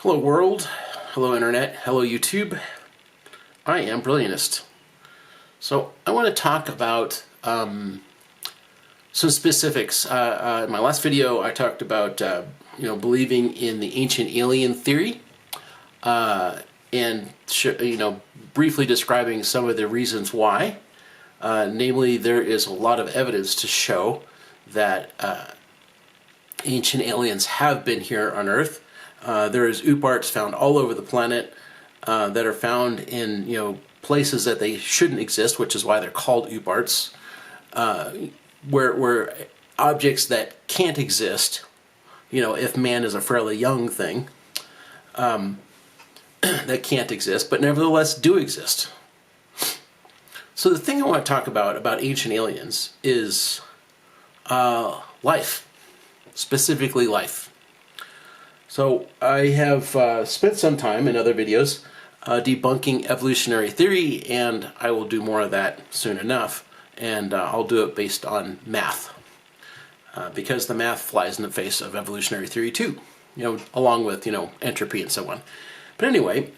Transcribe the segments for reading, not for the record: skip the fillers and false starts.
Hello world, hello internet, hello YouTube. I am Brillionist. So I want to talk about some specifics. In my last video I talked about believing in the ancient alien theory and briefly describing some of the reasons why. Namely, there is a lot of evidence to show that ancient aliens have been here on Earth. There is UPARTs found all over the planet that are found in places that they shouldn't exist, which is why they're called UPARTs, where objects that can't exist, if man is a fairly young thing, that can't exist, but nevertheless do exist. So the thing I want to talk about ancient aliens is life, specifically life. So I have spent some time in other videos debunking evolutionary theory, and I will do more of that soon enough, and I'll do it based on math, because the math flies in the face of evolutionary theory too, along with entropy and so on. But anyway,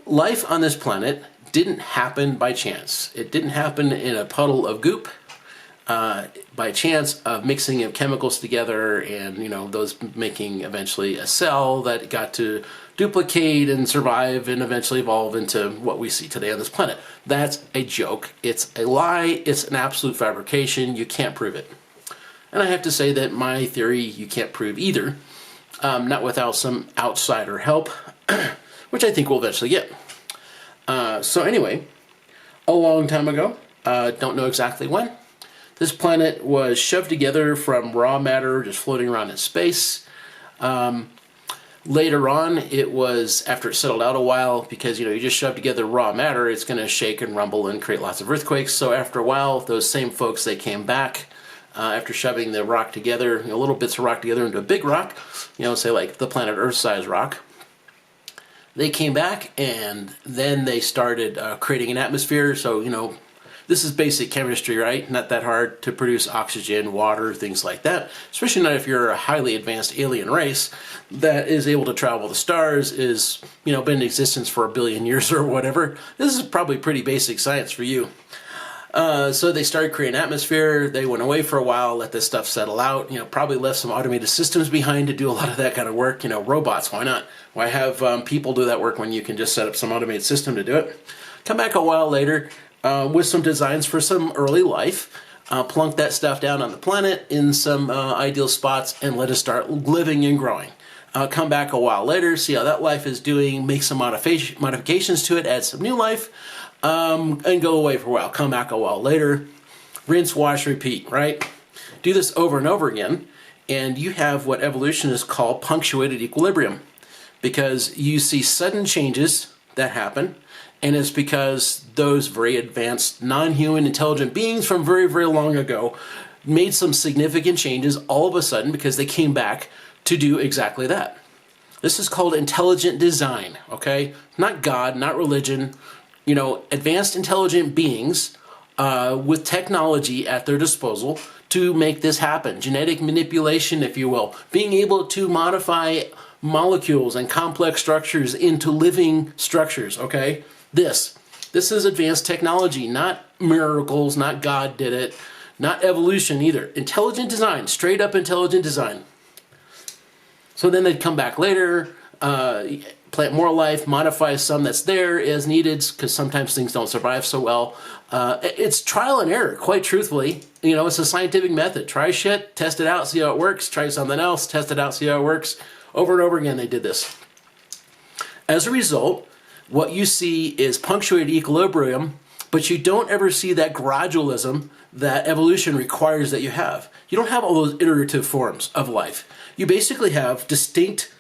life on this planet didn't happen by chance. It didn't happen in a puddle of goop by chance of mixing of chemicals together and those making eventually a cell that got to duplicate and survive and eventually evolve into what we see today on this planet. That's a joke. It's a lie. It's an absolute fabrication. You can't prove it. And I have to say that my theory you can't prove either, not without some outsider help, which I think we'll eventually get. So anyway, a long time ago, don't know exactly when, this planet was shoved together from raw matter just floating around in space. Later on, it was, after it settled out a while, because you just shove together raw matter, it's going to shake and rumble and create lots of earthquakes. So after a while, those same folks, they came back after shoving the rock together, little bits of rock together into a big rock, say like the planet Earth-sized rock. They came back and then they started creating an atmosphere. So, this is basic chemistry, right? Not that hard to produce oxygen, water, things like that. Especially not if you're a highly advanced alien race that is able to travel the stars, is, been in existence for 1 billion years or whatever. This is probably pretty basic science for you. So they started creating atmosphere. They went away for a while, let this stuff settle out, probably left some automated systems behind to do a lot of that kind of work. Robots, why not? Why have people do that work when you can just set up some automated system to do it? Come back a while later with some designs for some early life, plunk that stuff down on the planet in some ideal spots and let it start living and growing. Come back a while later, see how that life is doing, make some modifications to it, add some new life, and go away for a while. Come back a while later, rinse, wash, repeat, right? Do this over and over again, and you have what evolutionists call punctuated equilibrium, because you see sudden changes that happen, and it's because those very advanced, non-human, intelligent beings from very, very long ago made some significant changes all of a sudden because they came back to do exactly that. This is called intelligent design, okay? Not God, not religion. Advanced intelligent beings with technology at their disposal to make this happen. Genetic manipulation, if you will. Being able to modify molecules and complex structures into living structures, okay? This is advanced technology, not miracles, not God did it, not evolution either. Intelligent design, straight up intelligent design. So then they'd come back later, plant more life, modify some that's there as needed, because sometimes things don't survive so well. It's trial and error, quite truthfully. It's a scientific method. Try shit, test it out, see how it works. Try something else, test it out, see how it works. Over and over again they did this. As a result, what you see is punctuated equilibrium, but you don't ever see that gradualism that evolution requires that you have. You don't have all those iterative forms of life. You basically have distinct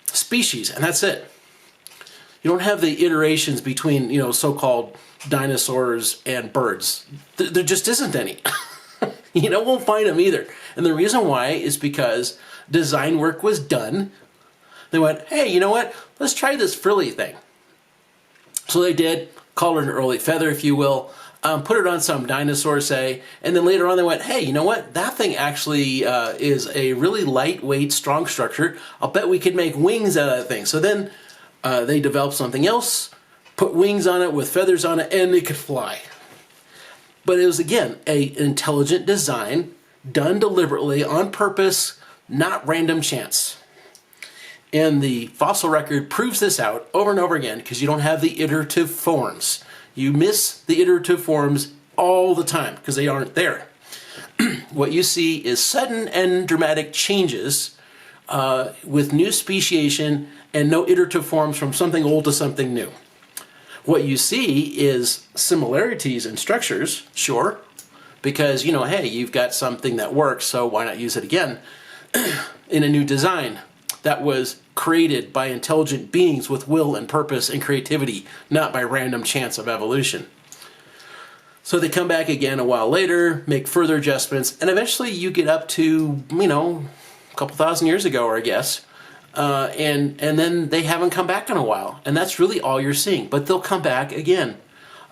species, and that's it. You don't have the iterations between, so-called dinosaurs and birds. There just isn't any. Won't find them either. And the reason why is because design work was done. They went, hey, you know what? Let's try this frilly thing. So they did, call it an early feather, if you will. put it on some dinosaur, say, and then later on they went, hey, you know what? That thing actually is a really lightweight, strong structure. I'll bet we could make wings out of that thing. So then they developed something else, put wings on it with feathers on it, and it could fly. But it was, again, an intelligent design done deliberately, on purpose, not random chance. And the fossil record proves this out over and over again because you don't have the iterative forms. You miss the iterative forms all the time because they aren't there. What you see is sudden and dramatic changes with new speciation and no iterative forms from something old to something new. What you see is similarities in structures, sure, because, hey, you've got something that works, so why not use it again in a new design that was created by intelligent beings with will and purpose and creativity, not by random chance of evolution. So they come back again a while later, make further adjustments, and eventually you get up to, a couple thousand years ago, I guess, and then they haven't come back in a while, and that's really all you're seeing. But they'll come back again.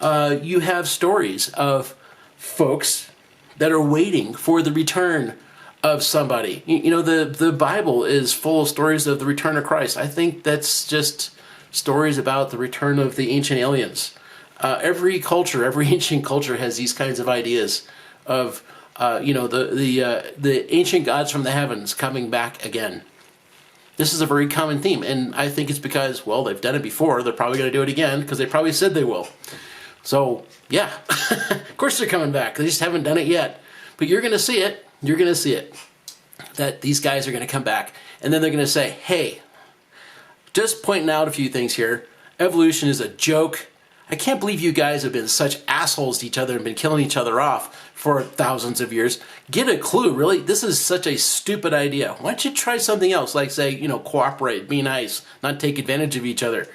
You have stories of folks that are waiting for the return of somebody. The Bible is full of stories of the return of Christ. I think that's just stories about the return of the ancient aliens. Every culture, every ancient culture has these kinds of ideas of the ancient gods from the heavens coming back again. This is a very common theme, and I think it's because, well, they've done it before. They're probably going to do it again because they probably said they will. So, yeah, of course they're coming back. They just haven't done it yet. But you're going to see it. You're going to see it. That these guys are going to come back, and then they're going to say, hey, just pointing out a few things here. Evolution is a joke. I can't believe you guys have been such assholes to each other and been killing each other off for thousands of years. Get a clue, really. This is such a stupid idea. Why don't you try something else, like, say, cooperate, be nice, not take advantage of each other.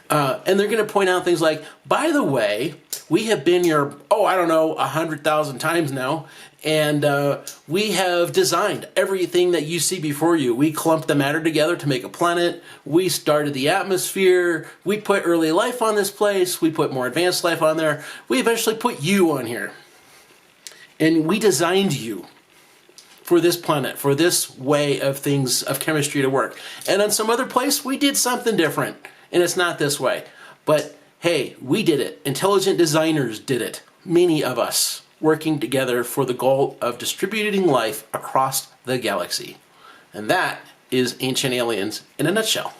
And they're going to point out things like, by the way, we have been here, 100,000 times now, and we have designed everything that you see before you. We clumped the matter together to make a planet. We started the atmosphere. We put early life on this place. We put more advanced life on there. We eventually put you on here. And we designed you for this planet, for this way of things, of chemistry to work. And on some other place, we did something different. And it's not this way. But hey, we did it. Intelligent designers did it. Many of us working together for the goal of distributing life across the galaxy. And that is Ancient Aliens in a nutshell.